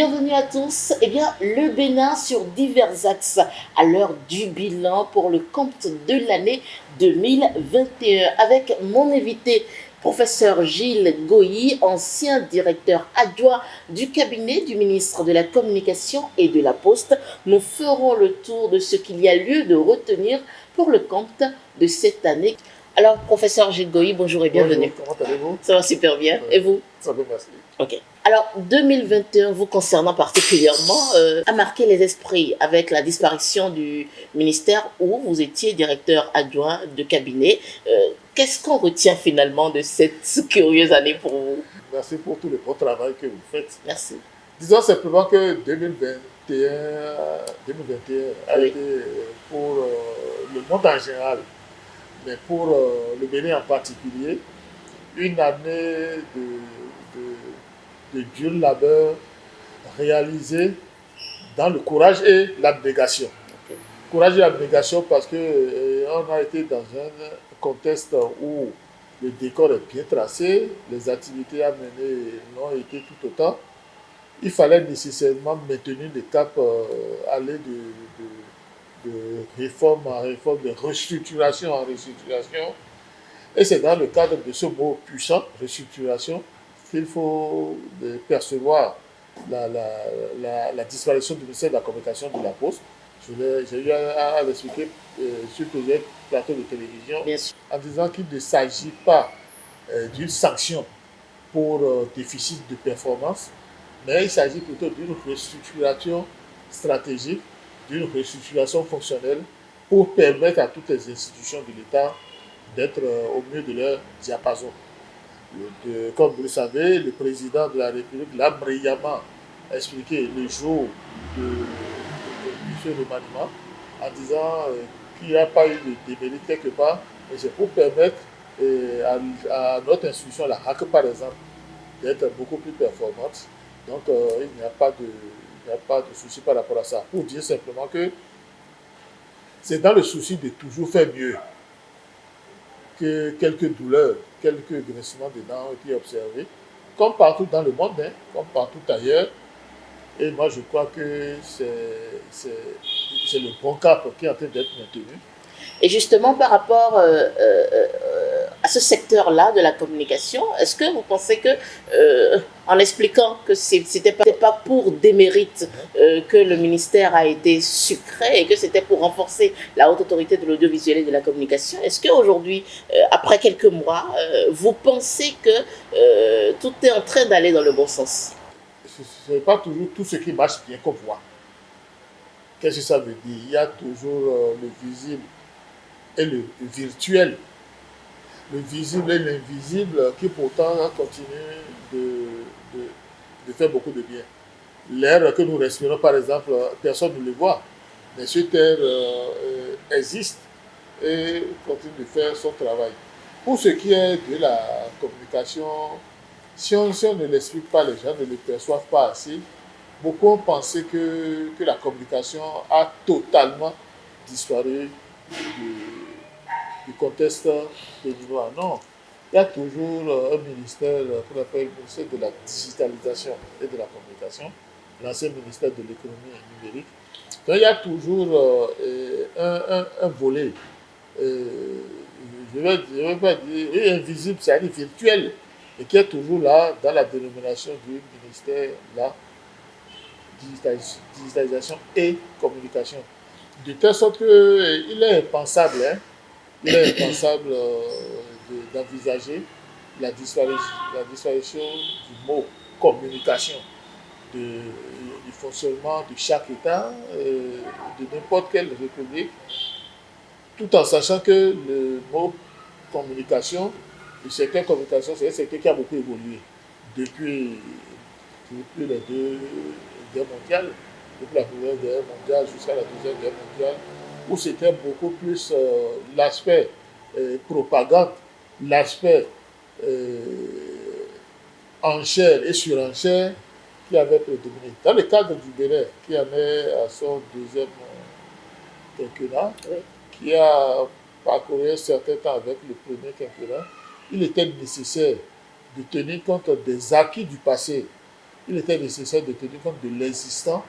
Bienvenue à tous. Eh bien, le Bénin sur divers axes à l'heure du bilan pour le compte de l'année 2021 avec mon invité, professeur Gilles Goyi, ancien directeur adjoint du cabinet du ministre de la Communication et de la Poste. Nous ferons le tour de ce qu'il y a lieu de retenir pour le compte de cette année. Alors, professeur Gilles Goyi, bonjour et bienvenue. Bonjour, comment allez-vous? Ça va super bien. Et vous? Ça va, merci. Ok. Alors, 2021, vous concernant particulièrement, a marqué les esprits avec la disparition du ministère où vous étiez directeur adjoint de cabinet. Qu'est-ce qu'on retient finalement de cette curieuse année pour vous? Merci pour tout le bon travail que vous faites. Merci. Disons simplement que 2021 a Oui. été pour le monde en général, mais pour le Bénin en particulier, une année de dur labeur réalisé dans le courage et l'abnégation. Ok. Courage et abnégation parce que on a été dans un contexte où le décor est bien tracé, les activités à mener l'ont été tout autant. Il fallait nécessairement maintenir le cap, aller de réforme en réforme, de restructuration en restructuration. Et c'est dans le cadre de ce mot puissant, restructuration, qu'il faut percevoir la disparition du ministère de la Communication de la Poste. J'ai eu à l'expliquer sur plusieurs plateaux de télévision en disant qu'il ne s'agit pas d'une sanction pour déficit de performance, mais il s'agit plutôt d'une restructuration stratégique, d'une restructuration fonctionnelle pour permettre à toutes les institutions de l'État d'être au mieux de leur diapason. Comme vous le savez, le président de la République l'a brillamment expliqué le jour de ce remaniement en disant qu'il n'y a pas eu de démérite quelque part, mais c'est pour permettre à notre institution, la HAC par exemple, d'être beaucoup plus performante. Donc il n'y a pas de souci par rapport à ça. Pour dire simplement que c'est dans le souci de toujours faire mieux que quelques douleurs, quelques grincements de dents ont été observés, comme partout dans le monde, comme partout ailleurs. Et moi, je crois que c'est le bon cap qui est en train d'être maintenu. Et justement, par rapport à ce secteur-là de la communication, est-ce que vous pensez que, en expliquant que c'était pas pour démérite que le ministère a été sucré et que c'était pour renforcer la haute autorité de l'audiovisuel et de la communication, est-ce qu'aujourd'hui, après quelques mois, vous pensez que tout est en train d'aller dans le bon sens? Ce n'est pas toujours tout ce qui marche bien qu'on voit. Qu'est-ce que ça veut dire? Il y a toujours le visible et le virtuel. Le visible et l'invisible qui pourtant continuent de faire beaucoup de bien. L'air que nous respirons, par exemple, personne ne le voit, mais cet air existe et continue de faire son travail. Pour ce qui est de la communication, si on ne l'explique pas, les gens ne le perçoivent pas assez. Beaucoup ont pensé que la communication a totalement disparu du contexte béninois. Non, il y a toujours un ministère qu'on appelle le ministère de la digitalisation et de la communication, l'ancien ministère de l'économie numérique. Donc il y a toujours un volet, je vais pas dire invisible, c'est-à-dire virtuel, et qui est toujours là dans la dénomination du ministère de la digitalisation et communication. De telle sorte qu'il est impensable, d'envisager la disparition du mot communication du fonctionnement de chaque État, de n'importe quelle république, tout en sachant que le mot communication, le secteur communication, c'est un secteur qui a beaucoup évolué depuis les deux guerres mondiales, depuis la Première Guerre mondiale jusqu'à la Deuxième Guerre mondiale, où c'était beaucoup plus l'aspect propagande, l'aspect enchère et surenchère qui avait prédominé. Dans le cadre du Bénin, qui en est à son deuxième quinquennat, qui a parcouru un certain temps avec le premier quinquennat, il était nécessaire de tenir compte des acquis du passé il était nécessaire de tenir compte de l'existant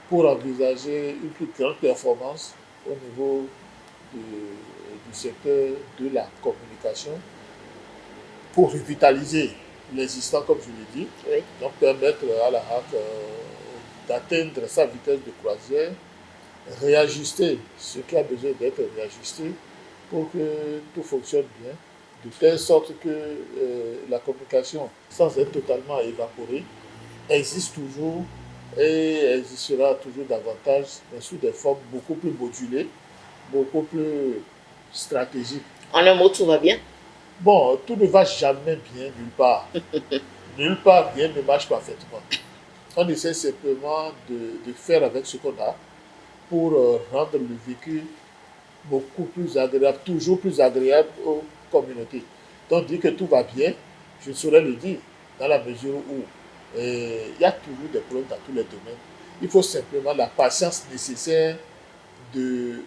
pour envisager une plus grande performance au niveau du secteur de la communication, pour revitaliser l'existant, comme je l'ai dit, Oui. donc permettre à la HAC d'atteindre sa vitesse de croisière, réajuster ce qui a besoin d'être réajusté pour que tout fonctionne bien, de telle sorte que la communication, sans être totalement évaporée, existe toujours et existera toujours davantage, mais sous des formes beaucoup plus modulées, beaucoup plus stratégiques. En un mot, tout va bien. Bon, tout ne va jamais bien nulle part. Nulle part, rien ne marche parfaitement. On essaie simplement de faire avec ce qu'on a pour rendre le vécu beaucoup plus agréable, toujours plus agréable aux communautés. Donc, dire que tout va bien, je saurais le dire, dans la mesure où il y a toujours des problèmes dans tous les domaines. Il faut simplement la patience nécessaire de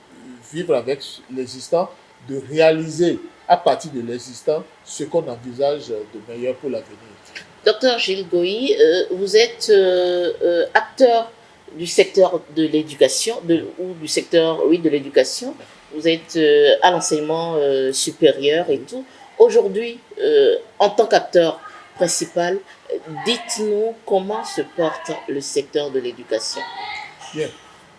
vivre avec l'existant, de réaliser à partir de l'existant ce qu'on envisage de meilleur pour l'avenir. Docteur Gilles Goï, vous êtes acteur du secteur de l'éducation, ou du secteur, oui, de l'éducation. Vous êtes à l'enseignement supérieur et tout. Aujourd'hui, en tant qu'acteur principal, dites-nous comment se porte le secteur de l'éducation. Bien.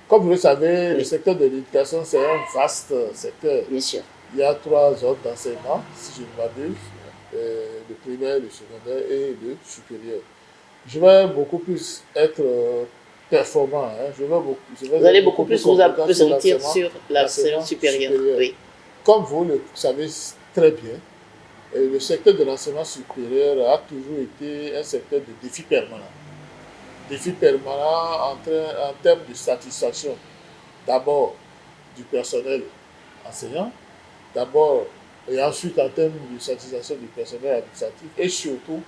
Comme vous le savez, Oui. le secteur de l'éducation, c'est un vaste secteur. Bien sûr. Il y a 3 ordres d'enseignement, si je ne m'abuse, le primaire, le secondaire et le supérieur. Je vais beaucoup plus être performant. Hein. Vous allez beaucoup plus vous appesantir sur l'enseignement supérieur. Oui. Comme vous le savez très bien, le secteur de l'enseignement supérieur a toujours été un secteur de défi permanent. Défi permanent en termes de satisfaction, d'abord du personnel enseignant, d'abord et ensuite en termes de satisfaction du personnel administratif et surtout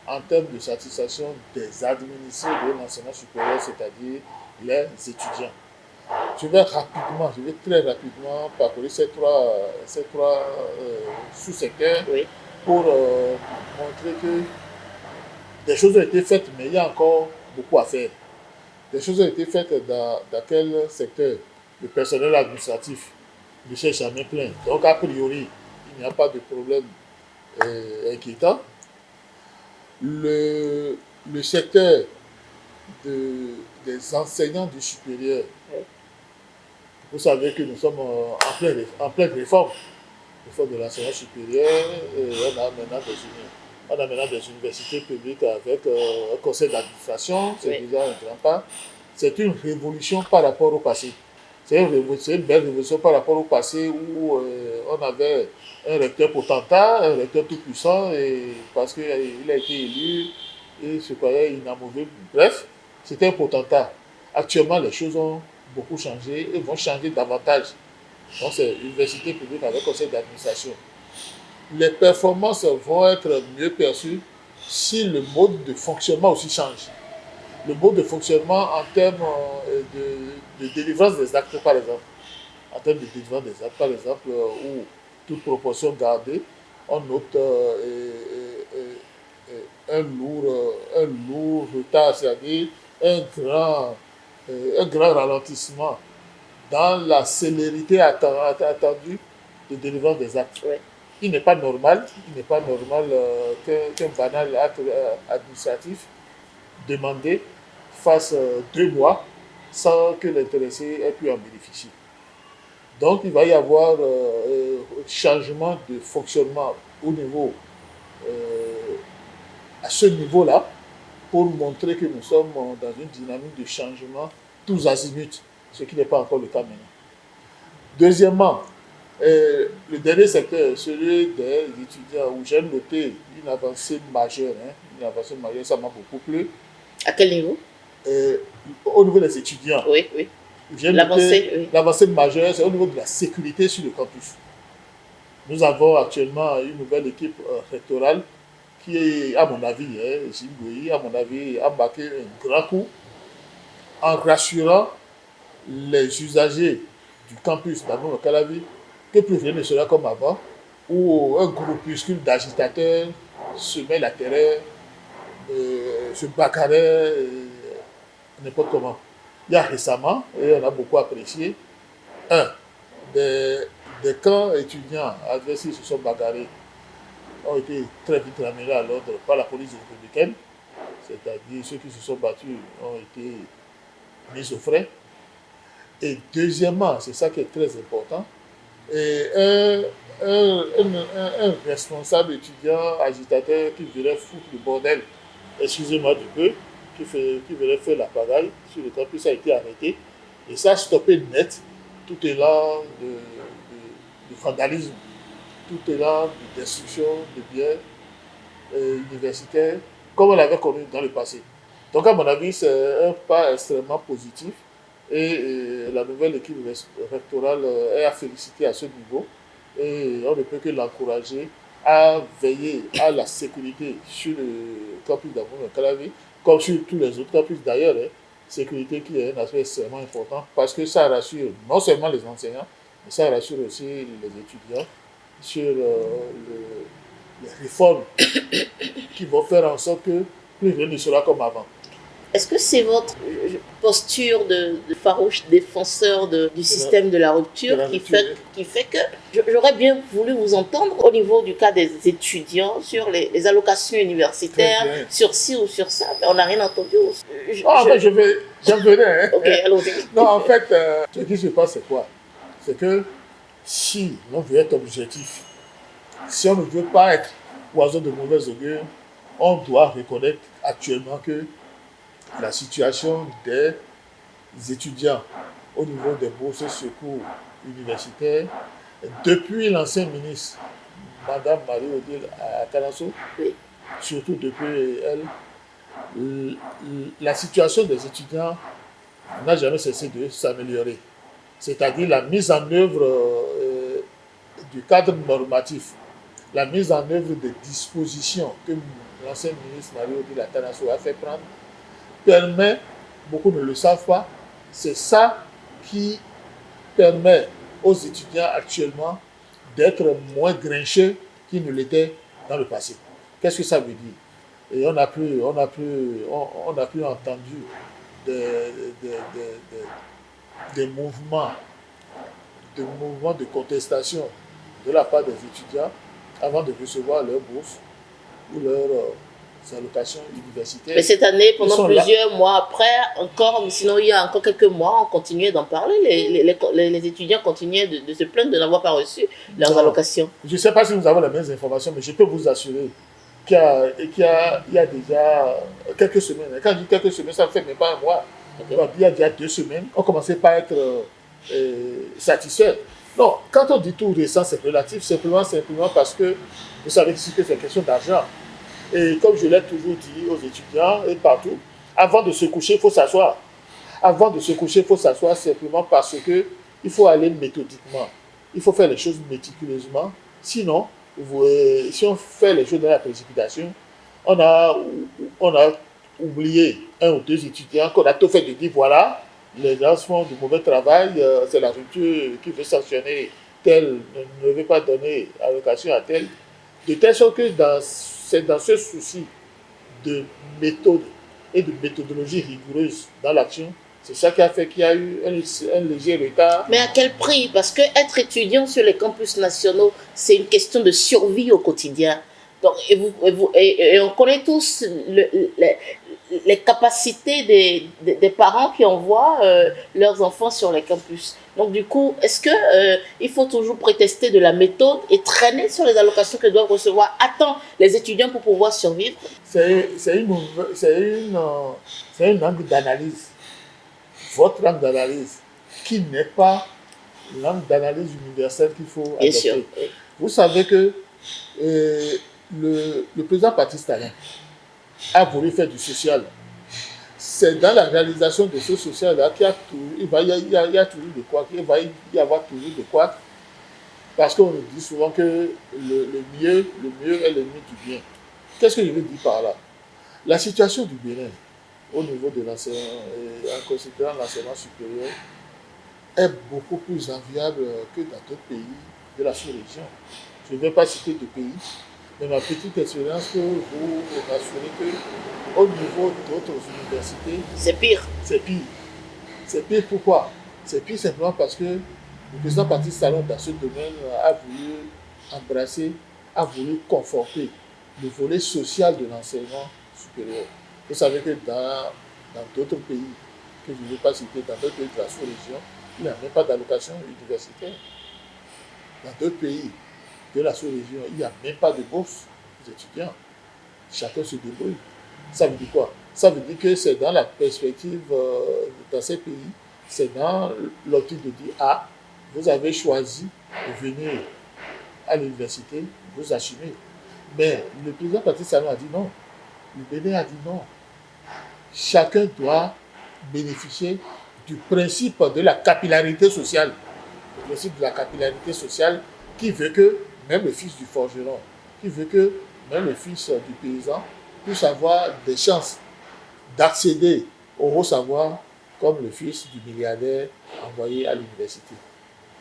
en termes de satisfaction des administrés de l'enseignement supérieur, c'est-à-dire les étudiants. Je vais très rapidement parcourir ces trois sous-secteurs Oui. pour montrer que des choses ont été faites, mais il y a encore beaucoup à faire. Des choses ont été faites dans quel secteur? Le personnel administratif ne s'est jamais plaint. Donc, a priori, il n'y a pas de problème inquiétant. Le secteur des enseignants du supérieur, Oui. vous savez que nous sommes en pleine réforme de l'enseignement supérieur. On a maintenant des universités publiques avec un conseil d'administration, c'est Oui. déjà un grand pas. C'est une révolution par rapport au passé. C'est une belle révolution par rapport au passé où on avait un recteur potentat, un recteur tout puissant, et parce qu'il a été élu et se croyait inamovible. Bref, c'était un potentat. Actuellement, les choses ont beaucoup changé et vont changer davantage. Donc, c'est université publique avec conseil d'administration. Les performances vont être mieux perçues si le mode de fonctionnement aussi change. Le mode de fonctionnement en termes de délivrance des actes, par exemple. En termes de délivrance des actes, par exemple, où toute proportion gardée, on note un lourd retard, c'est-à-dire un grand ralentissement dans la célérité attendue de délivrance des actes. Oui. Il n'est pas normal qu'un banal acte administratif demandé fasse 2 mois sans que l'intéressé ait pu en bénéficier. Donc, il va y avoir changement de fonctionnement au niveau, à ce niveau-là, pour montrer que nous sommes dans une dynamique de changement tous azimuts, ce qui n'est pas encore le cas maintenant. Deuxièmement, le dernier secteur, celui des étudiants, où j'ai noté une avancée majeure, ça m'a beaucoup plu. À quel niveau? Au niveau des étudiants. Oui, oui. L'avancée majeure, c'est au niveau de la sécurité sur le campus. Nous avons actuellement une nouvelle équipe rectorale qui est, à mon avis, Gilles Goï, a marqué un grand coup en rassurant les usagers du campus d'Amon Calavi que plus rien ne sera comme avant, où un groupuscule d'agitateurs semait la terreur se bagarraient n'importe comment. Il y a récemment, et on a beaucoup apprécié, un, des, des camps étudiants adverses qui se sont bagarrés ont été très vite ramenés à l'ordre par la police républicaine, c'est-à-dire ceux qui se sont battus ont été mis au frais. Et deuxièmement, c'est ça qui est très important, et un responsable étudiant agitateur qui voulait foutre le bordel, excusez-moi du peu, qui voulait faire la pagaille sur le campus a été arrêté. Et ça a stoppé net tout élan de vandalisme, tout élan de destruction de biens universitaires, comme on l'avait connu dans le passé. Donc à mon avis, c'est un pas extrêmement positif et la nouvelle équipe rectorale est à féliciter à ce niveau et on ne peut que l'encourager à veiller à la sécurité sur le campus d'Abou-Calavi, comme sur tous les autres campus d'ailleurs. Sécurité qui est un aspect extrêmement important parce que ça rassure non seulement les enseignants, mais ça rassure aussi les étudiants sur les réformes qui vont faire en sorte que plus rien ne sera comme avant. Est-ce que c'est votre posture de farouche défenseur du système de la rupture qui fait que j'aurais bien voulu vous entendre au niveau du cas des étudiants sur les allocations universitaires, sur ci ou sur ça, mais on n'a rien entendu. J'en venais. Hein. Ok, allons-y. Non, en fait, ce qui se passe, c'est quoi? C'est que si l'on veut être objectif, si on ne veut pas être oiseau de mauvaise augure, on doit reconnaître actuellement que la situation des étudiants au niveau des bourses secours universitaires, depuis l'ancien ministre, Madame Marie-Odile Atalasso, oui. Surtout depuis elle, la situation des étudiants n'a jamais cessé de s'améliorer. C'est-à-dire la mise en œuvre du cadre normatif, la mise en œuvre des dispositions que l'ancien ministre Marie-Odile Atalasso a fait prendre permet, beaucoup ne le savent pas, c'est ça qui permet aux étudiants actuellement d'être moins grincheux qu'ils ne l'étaient dans le passé. Qu'est-ce que ça veut dire? Et on n'a plus entendu des mouvements de contestation de la part des étudiants avant de recevoir leur bourse ou leur allocations universitaires. Mais cette année, pendant plusieurs mois après, encore, sinon il y a encore quelques mois, on continuait d'en parler. Les étudiants continuaient de se plaindre de n'avoir pas reçu leurs allocations. Je ne sais pas si nous avons les mêmes informations, mais je peux vous assurer qu'il y a déjà quelques semaines. Quand je dis quelques semaines, ça ne fait même pas un mois. Okay. Donc, il y a déjà 2 semaines, on commençait pas à être satisfait. Non, quand on dit tout récent, c'est relatif, simplement parce que vous savez que c'est une question d'argent. Et comme je l'ai toujours dit aux étudiants et partout, avant de se coucher, il faut s'asseoir. Avant de se coucher, il faut s'asseoir simplement parce qu'il faut aller méthodiquement. Il faut faire les choses méticuleusement. Sinon, si on fait les choses dans la précipitation, on a oublié 1 ou 2 étudiants qu'on a tout fait de dire voilà, les gens font du mauvais travail, c'est la rupture qui veut sanctionner tel, ne veut pas donner allocation à tel. De telle sorte que c'est dans ce souci de méthode et de méthodologie rigoureuse dans l'action, c'est ça qui a fait qu'il y a eu un léger retard. Mais à quel prix? Parce que être étudiant sur les campus nationaux, c'est une question de survie au quotidien. Donc, et on connaît tous les capacités des parents qui envoient leurs enfants sur les campus. Donc du coup, est-ce qu'il faut toujours prétester de la méthode et traîner sur les allocations que doivent recevoir à temps les étudiants pour pouvoir survivre? C'est une angle d'analyse. Votre angle d'analyse, qui n'est pas l'angle d'analyse universelle qu'il faut adopter. Bien sûr. Oui. Vous savez que le président Patrice Talon a voulu faire du social. C'est dans la réalisation de ce social-là qu'il y a toujours de quoi, il va y avoir toujours de quoi. Parce qu'on nous dit souvent que le mieux est l'ennemi du bien. Qu'est-ce que je veux dire par là? La situation du Bénin, au niveau de l'enseignement, en considérant l'enseignement supérieur, est beaucoup plus enviable que dans d'autres pays de la sous-région. Je ne vais pas citer de pays, Mais ma petite expérience peut vous rassurer que au niveau d'autres universités, C'est pire. c'est pire. C'est pire pourquoi? C'est pire simplement parce que le président Patrice Talon, dans ce domaine, a voulu embrasser, a voulu conforter le volet social de l'enseignement supérieur. Vous savez que dans d'autres pays, que je ne vais pas citer, dans d'autres pays de la sous-région, il n'y a même pas d'allocation universitaire. Dans d'autres pays de la sous-région, il n'y a même pas de bourse aux étudiants. Chacun se débrouille. Ça veut dire quoi? Ça veut dire que c'est dans la perspective, dans ces pays, c'est dans l'optique de dire, ah, vous avez choisi de venir à l'université, vous assumez. Mais le président Patrice Talon a dit non. Le Bénin a dit non. Chacun doit bénéficier du principe de la capillarité sociale. Le principe de la capillarité sociale qui veut que même le fils du forgeron, qui veut que même le fils du paysan puisse avoir des chances d'accéder au haut savoir comme le fils du milliardaire envoyé à l'université.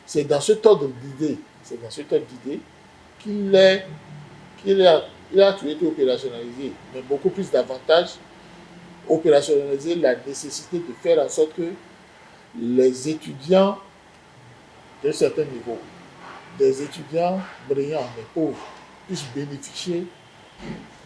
C'est dans cet ordre d'idée, qu'il a tout été opérationnalisé, mais beaucoup plus davantage opérationnaliser la nécessité de faire en sorte que les étudiants d'un certain niveau, des étudiants brillants mais pauvres, puissent bénéficier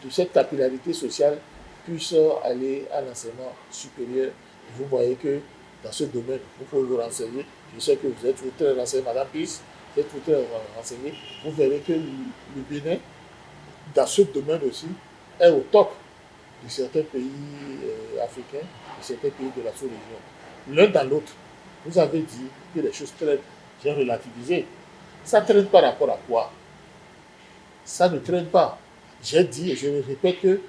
de cette capillarité sociale, puissent aller à l'enseignement supérieur. Vous voyez que dans ce domaine, vous pouvez vous renseigner. Je sais que vous êtes très renseigné, Madame Pisse, vous êtes très renseigné. Vous verrez que le Bénin, dans ce domaine aussi, est au top de certains pays africains, de certains pays de la sous-région. L'un dans l'autre, vous avez dit que les choses traînent, j'ai relativisé. Ça ne traîne par rapport à quoi? Ça ne traîne pas. J'ai dit et je le répète que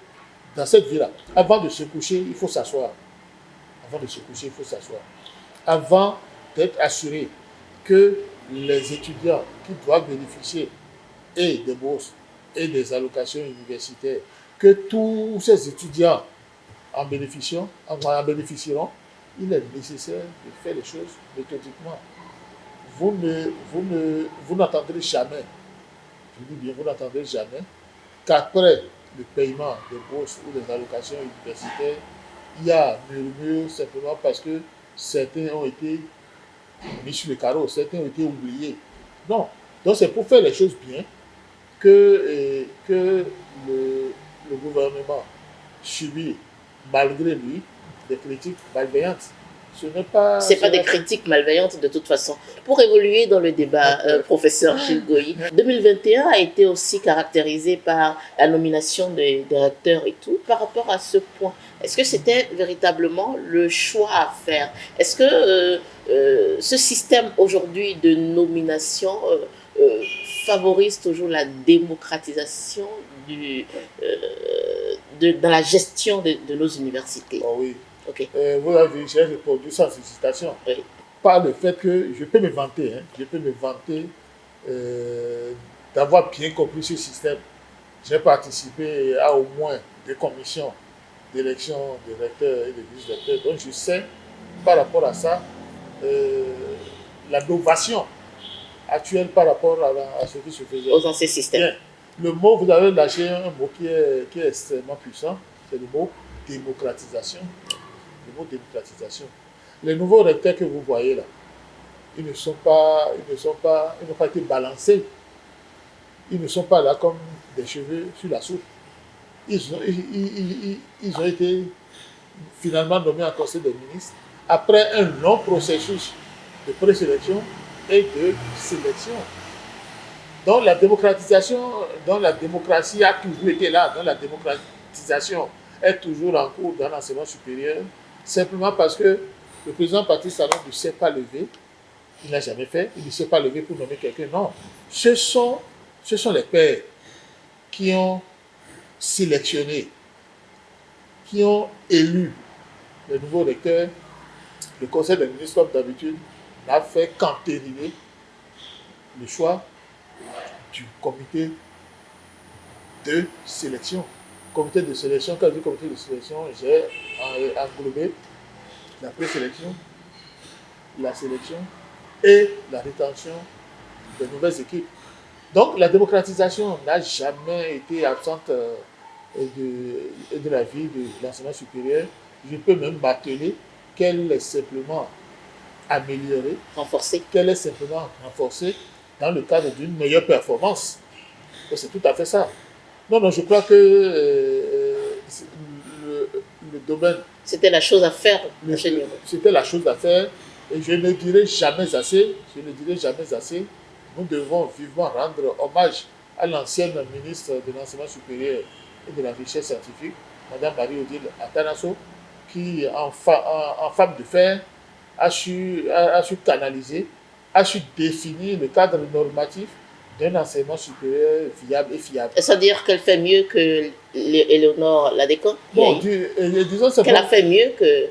dans cette vie-là, avant de se coucher, il faut s'asseoir. Avant de se coucher, il faut s'asseoir. Avant d'être assuré que les étudiants qui doivent bénéficier et des bourses et des allocations universitaires, que tous ces étudiants en bénéficieront, il est nécessaire de faire les choses méthodiquement. Vous n'entendrez jamais, je dis bien, vous n'entendrez jamais qu'après le paiement des bourses ou des allocations universitaires, il y a murmure simplement parce que certains ont été mis sur le carreau, certains ont été oubliés. Non. Donc c'est pour faire les choses bien que le gouvernement subit, malgré lui, des critiques malveillantes. C'est pas des critiques malveillantes de toute façon. Pour évoluer dans le débat, professeur Gilles Goyi, 2021 a été aussi caractérisé par la nomination des directeurs et tout. Par rapport à ce point, est-ce que c'était véritablement le choix à faire? Est-ce que ce système aujourd'hui de nomination favorise toujours la démocratisation dans la gestion de nos universités? Oh oui. Okay. Vous avez vu, j'ai répondu sans hésitation. Oui. Par le fait que je peux me vanter, d'avoir bien compris ce système. J'ai participé à au moins des commissions d'élection des recteurs et des vice-recteurs. Donc je sais, par rapport à ça, la novation actuelle par rapport à ce qui se faisait. Aux anciens systèmes. Bien. Le mot, vous avez lâché un mot qui est extrêmement puissant, c'est le mot démocratisation. Le mot démocratisation. Les nouveaux recteurs que vous voyez là, ils n'ont pas été balancés. Ils ne sont pas là comme des cheveux sur la soupe. Ils ont été finalement nommés en conseil des ministres après un long processus de présélection et de sélection. Donc la démocratisation, donc la démocratie a toujours été là, donc la démocratisation est toujours en cours dans l'enseignement supérieur, simplement parce que le président Patrice Talon ne s'est pas levé, il n'a jamais fait, il ne s'est pas levé pour nommer quelqu'un, non. Ce sont les pairs qui ont sélectionné, qui ont élu les nouveaux recteurs. Le conseil des ministres, comme d'habitude, n'a fait qu'entériner le choix du comité de sélection. Comité de sélection, quand je dis comité de sélection, j'ai englobé la présélection, la sélection et la rétention de nouvelles équipes. Donc la démocratisation n'a jamais été absente de la vie de l'enseignement supérieur. Je peux même m'atteler qu'elle est simplement améliorée, renforcée, qu'elle est simplement renforcée dans le cadre d'une meilleure performance. Et c'est tout à fait ça. Non, non, je crois que le, le domaine... C'était la chose à faire, C'était la chose à faire. Et je ne dirai jamais assez, nous devons vivement rendre hommage à l'ancienne ministre de l'Enseignement supérieur et de la Recherche scientifique, Mme Marie-Odile Atanasso, qui, en femme de fer, a su canaliser, a su définir le cadre normatif d'un enseignement supérieur viable et fiable. C'est-à-dire qu'elle fait mieux que Éléonore Ladécon? Bon, disons simplement qu'elle a fait mieux que...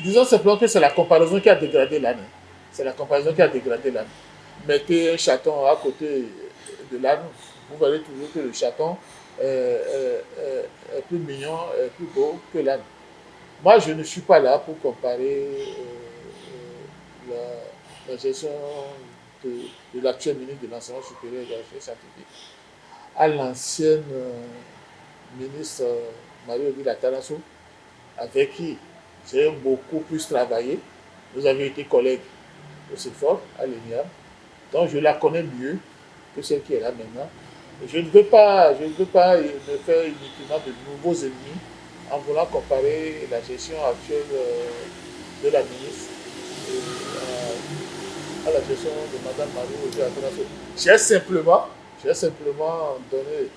Disons simplement que c'est la comparaison qui a dégradé l'âne. C'est la comparaison qui a dégradé l'âne. Mettez un chaton à côté de l'âne, vous verrez toujours que le chaton est plus mignon, est plus beau que l'âne. Moi, je ne suis pas là pour comparer la gestion de l'actuel ministre de l'Enseignement supérieur et de la Recherche scientifique à l'ancienne ministre Marie-Odile Atanasso, avec qui j'ai beaucoup plus travaillé. Nous avions été collègues au CEFOR, à l'ENIA. Donc je la connais mieux que celle qui est là maintenant. Et je ne veux pas me faire inutilement de nouveaux ennemis en voulant comparer la gestion actuelle de la ministre à la gestion de Mme Marie-Odile Atanasso. J'ai simplement donné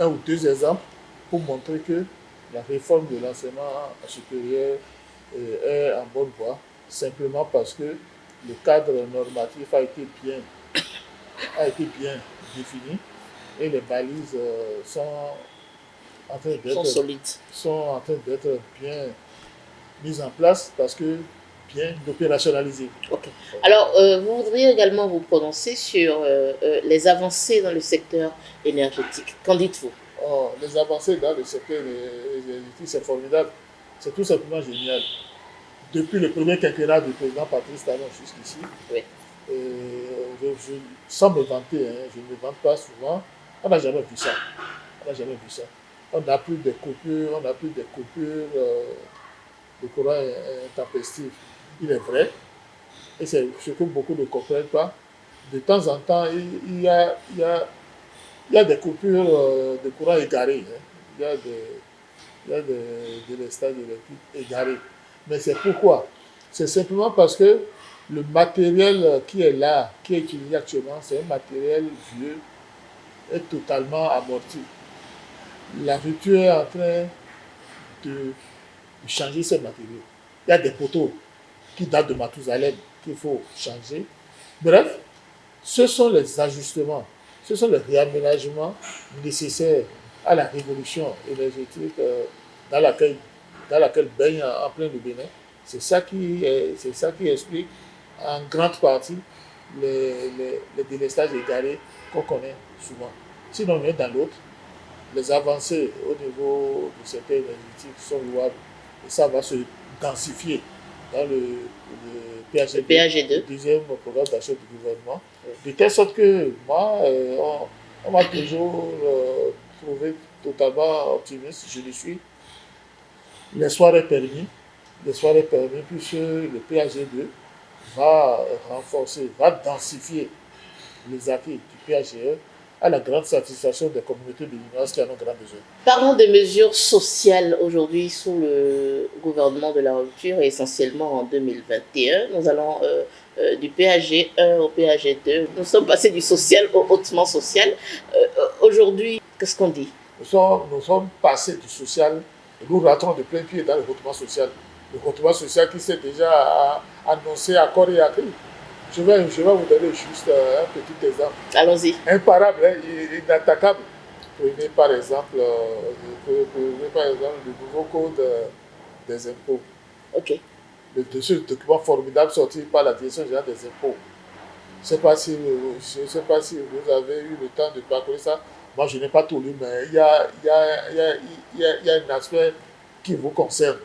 un ou deux exemples pour montrer que la réforme de l'enseignement supérieur est en bonne voie, simplement parce que le cadre normatif a été bien défini et les balises sont en train d'être bien mises en place parce que bien opérationnalisées. Okay. Alors, vous voudriez également vous prononcer sur les avancées dans le secteur énergétique. Qu'en dites-vous? Les avancées dans le secteur énergétique, c'est formidable. C'est tout simplement génial. Depuis le premier quinquennat du président Patrice Talon jusqu'ici, oui. Sans me vanter, je ne me vante pas souvent, on n'a jamais vu ça. On n'a plus de coupures, de courant intempestif. Il est vrai, et c'est ce que beaucoup ne comprennent pas. De temps en temps, il y a des coupures de courant égarées. Il y a des stades électriques égarés. Mais c'est pourquoi? C'est simplement parce que le matériel qui est là, qui est utilisé actuellement, c'est un matériel vieux et totalement amorti. La rupture est en train de changer ce matériel. Il y a des poteaux qui datent de Mathusalem qu'il faut changer. Bref, ce sont les ajustements, ce sont les réaménagements nécessaires à la révolution énergétique dans laquelle baigne en plein le Bénin. C'est ça qui explique en grande partie les délestages égarés qu'on connaît souvent. Sinon, on est dans l'autre. Les avancées au niveau du secteur énergétique sont louables et ça va se densifier dans le PAG2, le deuxième programme d'achat du gouvernement. De telle sorte que moi, on m'a toujours trouvé totalement optimiste. Je le suis. L'espoir est permis, puisque le PAG2 va renforcer, va densifier les acquis du PAGE à la grande satisfaction des communautés béninoises qui en ont grand besoin. Parlons des mesures sociales aujourd'hui sous le gouvernement de la rupture, et essentiellement en 2021. Nous allons du PAG1 au PAG2. Nous sommes passés du social au hautement social. Aujourd'hui, qu'est-ce qu'on dit? Nous sommes passés du social. Nous rentrons de plein pied dans le hautement social. Le hautement social qui s'est déjà annoncé à corps et à cri. Je vais vous donner juste un petit exemple. Allons-y. Imparable, inattaquable. Prenez par exemple le nouveau code des impôts. Ok. Ce document formidable sorti par la Direction générale des impôts. Je ne sais pas si vous avez eu le temps de parcourir ça. Moi, je n'ai pas tout lu, mais il y a un aspect qui vous concerne.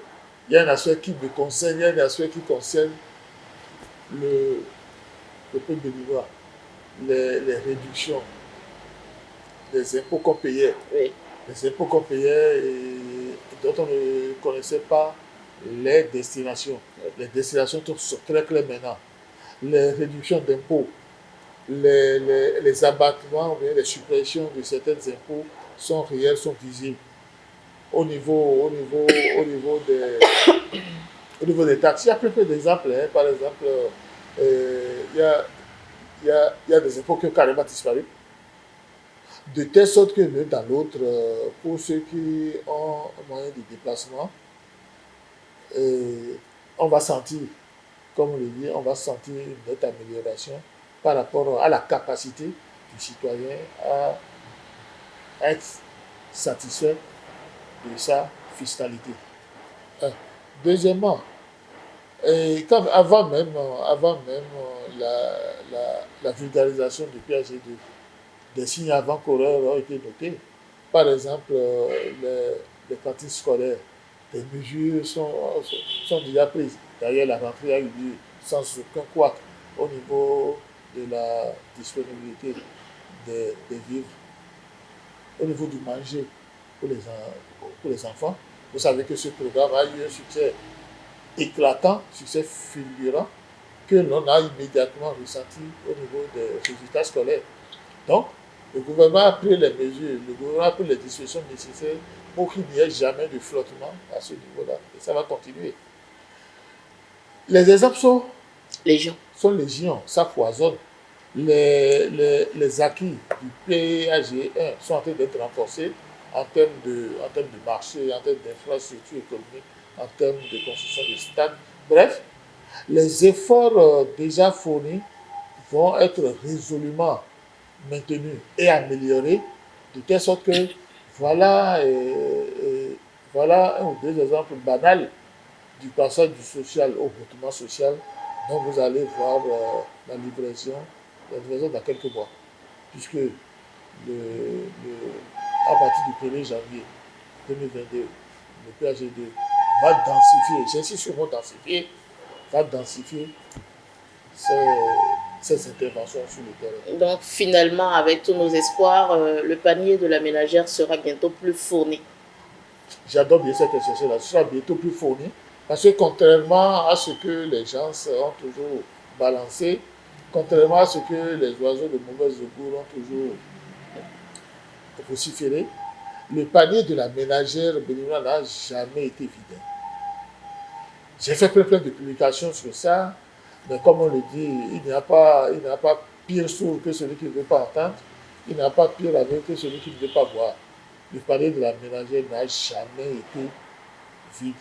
Il y a un aspect qui me concerne. Il y a un aspect qui concerne le peuple béninois. les réductions des impôts qu'on payait, Oui. les impôts qu'on payait et dont on ne connaissait pas les destinations. Les destinations sont très claires maintenant. Les réductions d'impôts, les abattements ou bien les suppressions de certains impôts sont réels, sont visibles. Au niveau des taxes, il y a plein d'exemples. Hein. Par exemple, il y a des impôts qui ont carrément disparu. De telle sorte que l'un dans l'autre, pour ceux qui ont un moyen de déplacement, on va sentir, comme on le dit, on va sentir une nette amélioration par rapport à la capacité du citoyen à être satisfait de sa fiscalité. Un. Deuxièmement, comme avant même la vulgarisation du PHG2, des signes avant-coureurs ont été notés. Par exemple, les cantines scolaires, des mesures sont déjà prises. D'ailleurs, la rentrée a eu lieu sans aucun couac au niveau de la disponibilité des vivres, au niveau du manger pour les enfants. Vous savez que ce programme a eu un succès éclatant, succès fulgurant, que l'on a immédiatement ressenti au niveau des résultats scolaires. Donc, le gouvernement a pris les mesures, le gouvernement a pris les dispositions nécessaires pour qu'il n'y ait jamais de flottement à ce niveau-là. Et ça va continuer. Les exemples sont légion, ça foisonne. Les acquis du PAG1 sont en train d'être renforcés en termes de marché, en termes d'infrastructures économiques, en termes de construction de stades. Bref, les efforts déjà fournis vont être résolument maintenus et améliorés, de telle sorte que voilà un ou deux exemples banals du passage du social au retournement social, dont vous allez voir la livraison dans quelques mois, puisque à partir du 1er janvier 2022, le PAG2 va densifier, j'insiste sur le mot densifier, va densifier ces interventions sur le terrain. Donc finalement, avec tous nos espoirs, le panier de la ménagère sera bientôt plus fourni. J'adore bien cette expression-là, ce sera bientôt plus fourni, parce que contrairement à ce que les gens ont toujours balancé, contrairement à ce que les oiseaux de mauvaise augure ont toujours vociféré, le panier de la ménagère béninoise n'a jamais été vidé. J'ai fait plein de publications sur ça, mais comme on le dit, il n'y a pas pire sourd que celui qui ne veut pas entendre, il n'y a pas pire aveugle que celui qui ne veut pas voir. Le panier de la ménagère n'a jamais été vide.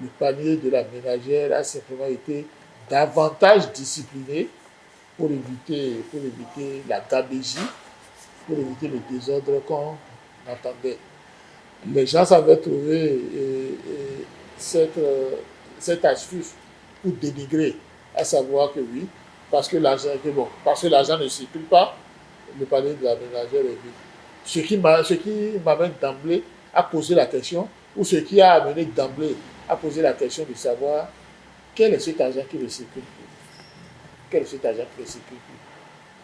Le panier de la ménagère a simplement été davantage discipliné pour éviter la gabégie, pour éviter le désordre qu'on entendait. Les gens avaient trouvé cette astuce pour dénigrer, à savoir que oui, parce que l'argent ne circule pas, le panier de la ménagère est vide. Ce qui m'amène d'emblée à poser la question, ou ce qui a amené d'emblée à poser la question de savoir quel est cet argent qui ne circule plus. Quel est cet argent qui ne circule plus.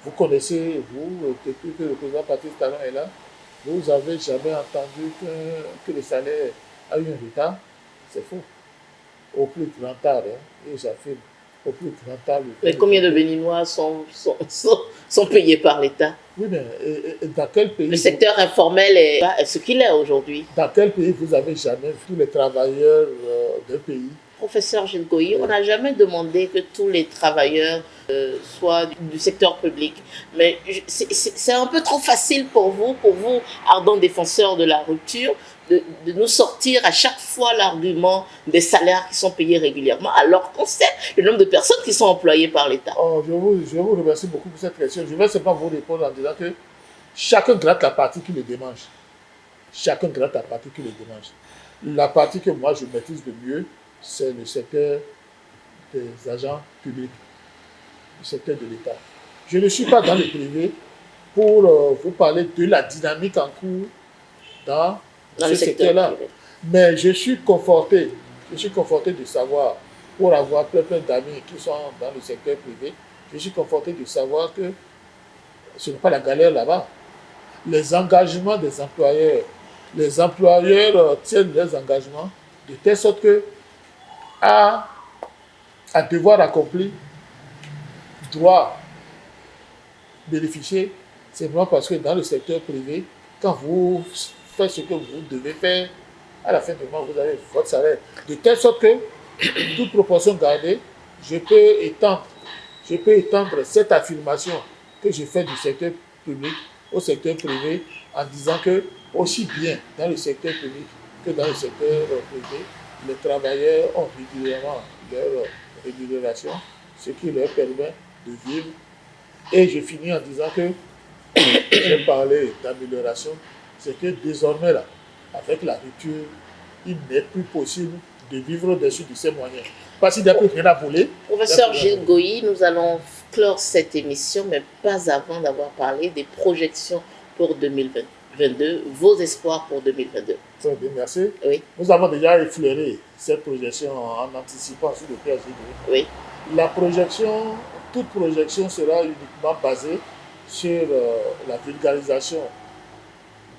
Vous connaissez, vous, depuis que le président Patrice Talon est là, vous n'avez jamais entendu que le salaire a eu un retard. C'est faux. Au plus grand tard, hein, et j'affirme, au plus grand tard. Mais combien de Béninois sont payés par l'État? Oui, mais dans quel pays... Le secteur informel est ce qu'il est aujourd'hui. Dans quel pays vous avez jamais vu tous les travailleurs d'un pays? Professeur Gilles Goyi, on n'a jamais demandé que tous les travailleurs soient du secteur public. Mais c'est un peu trop facile pour vous, ardents défenseurs de la rupture, de nous sortir à chaque fois l'argument des salaires qui sont payés régulièrement, alors qu'on sait le nombre de personnes qui sont employées par l'État. Oh, je vous remercie beaucoup pour cette question. Je vais simplement vous répondre en disant que chacun gratte la partie qui le démange. Chacun gratte la partie qui le démange. La partie que moi je maîtrise le mieux, c'est le secteur des agents publics, le secteur de l'État. Je ne suis pas dans le privé pour vous parler de la dynamique en cours dans ce secteur-là. Mais je suis conforté de savoir, pour avoir plein d'amis qui sont dans le secteur privé, je suis conforté de savoir que ce n'est pas la galère là-bas. Les engagements des employeurs, les employeurs tiennent leurs engagements de telle sorte que, à devoir accompli, doit bénéficier, c'est vraiment parce que dans le secteur privé, quand vous faites ce que vous devez faire, à la fin du mois, vous avez votre salaire. De telle sorte que, toute proportion gardée, je peux étendre cette affirmation que je fais du secteur public au secteur privé en disant que, aussi bien dans le secteur public que dans le secteur privé, les travailleurs ont régulièrement leur rémunération, ce qui leur permet de vivre. Et je finis en disant que j'ai parlé d'amélioration, c'est que désormais, là, avec la rupture, il n'est plus possible de vivre au-dessus de ces moyens. Parce qu'il n'y a plus rien à voler. Professeur Gilles Goyi, nous allons clore cette émission, mais pas avant d'avoir parlé des projections pour 2022, vos espoirs pour 2022. Très bien, merci. Oui. Nous avons déjà effleuré cette projection en anticipant sur le PAGD. Oui. La projection, toute projection sera uniquement basée sur la vulgarisation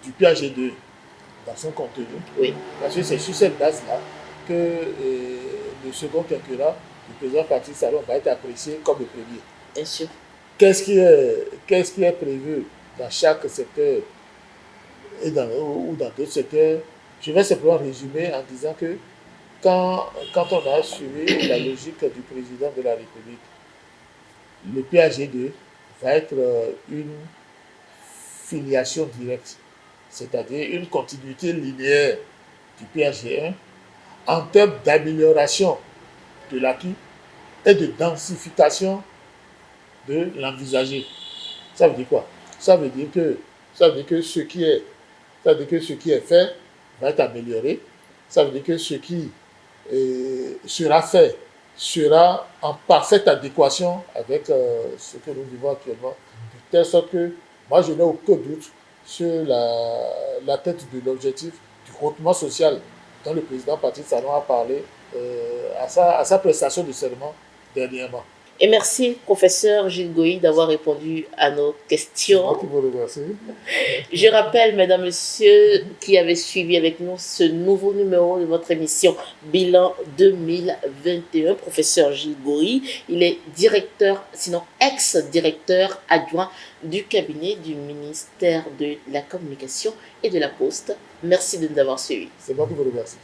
du PAGD dans son contenu. Oui. Parce que c'est sur cette base-là que le second quinquennat du président Patrice Talon va être apprécié comme le premier. Bien sûr. Qu'est-ce qui est prévu dans chaque secteur ou dans d'autres secteurs? Je vais simplement résumer en disant que quand on a suivi la logique du président de la République, le PAGD va être une filiation directe, c'est-à-dire une continuité linéaire du PAG1 en termes d'amélioration de l'acquis et de densification de l'envisagé. Ça veut dire quoi? Ça veut dire que ce qui est fait va être amélioré. Ça veut dire que ce qui sera fait sera en parfaite adéquation avec ce que nous vivons actuellement. De telle sorte que moi, je n'ai aucun doute sur la tête de l'objectif du hautement social dont le président Patrice Talon a parlé à sa prestation de serment dernièrement. Et merci, professeur Gilles Goyi, d'avoir répondu à nos questions. Moi qui vous remercie. Je rappelle, mesdames, messieurs, qui avaient suivi avec nous ce nouveau numéro de votre émission Bilan 2021, professeur Gilles Goyi. Il est directeur, sinon ex-directeur adjoint du cabinet du ministère de la Communication et de la Poste. Merci de nous avoir suivis. C'est moi qui vous remercie.